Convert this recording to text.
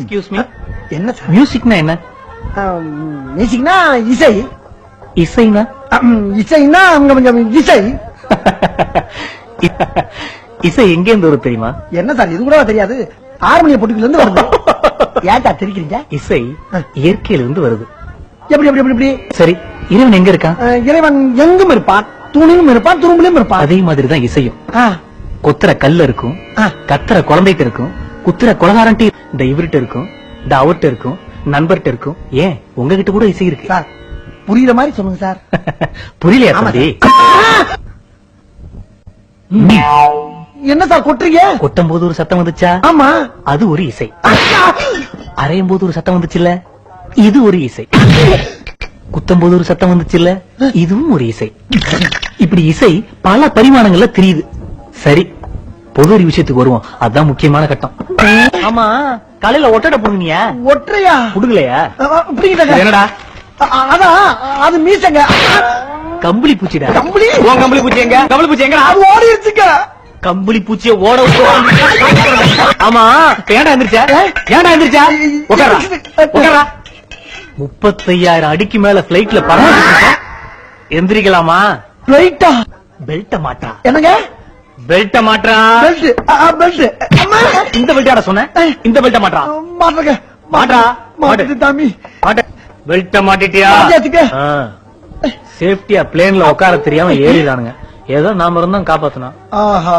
Excuse me, என்ன sir? மியூசிக்னா என்ன? மியூசிக்னா இசை. இசைனா? இசைன்னா கொஞ்சம் இசை. இசை எங்க இருந்து வருது தெரியுமா? என்ன சார் இது கூட தெரியாது? ஹார்மோனிய பொட்டுக்குல இருந்து வருது. ஏன்டா தெரிக்கிறீங்க? இசை இயற்கையில இருந்து வருது. எப்படி எப்படி எப்படி? சரி, இறைவன் எங்க இருக்கான்? இறைவன் எங்கும் இருப்பான், தூணிலும் இருப்பான், துரும்பிலும் இருப்பான். அதே மாதிரிதான் இசையும். கொத்துற கல்ல இருக்கும், ஆ. கத்துற குழந்தைக்கு இருக்கும், குத்துற கொலகாரன்ட்டி இந்த இவர்கிட்ட இருக்கும், இந்த அவர்கிட்ட இருக்கும், நண்பர்கிட்ட இருக்கும். ஏன் உங்ககிட்ட கூட இசை இருக்கு. சார் புரியுற மாதிரி சொல்லுங்க சார். புரியலையா ஆமா தம்பி? என்ன சார் கொட்டுறீங்க? கொட்டும் போது ஒரு சத்தம் வந்துச்சா? ஆமா. அது ஒரு இசை. அரையும் போது ஒரு சத்தம் வந்துச்சுல்ல, இது ஒரு இசை. குத்தும் போது ஒரு சத்தம் வந்துச்சுல்ல, இதுவும் ஒரு இசை. இப்படி இசை பல பரிமாணங்கள்ல தெரியுது. சரி, பொது ஒரு விஷயத்துக்கு வருவோம். அதுதான் முக்கியமான கட்டம். ஆமா, காலையில ஒட்டடை புடுங்கிய? ஒற்றையா புடுங்கலையா? என்னடா? அதான் அது மீசங்க. கம்பளி பூச்சிடா. கம்பளி? உன் கம்பளி பூச்சி எங்க? கம்பளி பூச்சி எங்க? அது ஓடிடுச்சுங்க. கம்பளி பூச்சிய ஓட ஆமா, ஏன்டா எந்திரிச்சா? ஏன்டா எந்திரிச்சா? உட்காரா உட்காரா. 35,000 அடிக்கு மேல பிளைட்ல பறந்து எந்திரிக்கலாமா? லைட்டா பெல்ட்ட மாட்டா. என்னங்க? பெல்ட்ட மாட்டா. Belt belt. இந்த பெல்ட்டாட சொன்னேன், இந்த பெல்ட்ட மாட்டா. மாட்டுங்க. மாட்டா. மாட்டு தாமி. மாட்ட. பெல்ட்ட மாட்டிட்டியா? சேஃப்டியா பிளேன்ல உட்கார தெரியாம ஏறிதானுங்க. ஏதோ நாம இருந்தோம் காப்பாத்தணும். ஆஹா.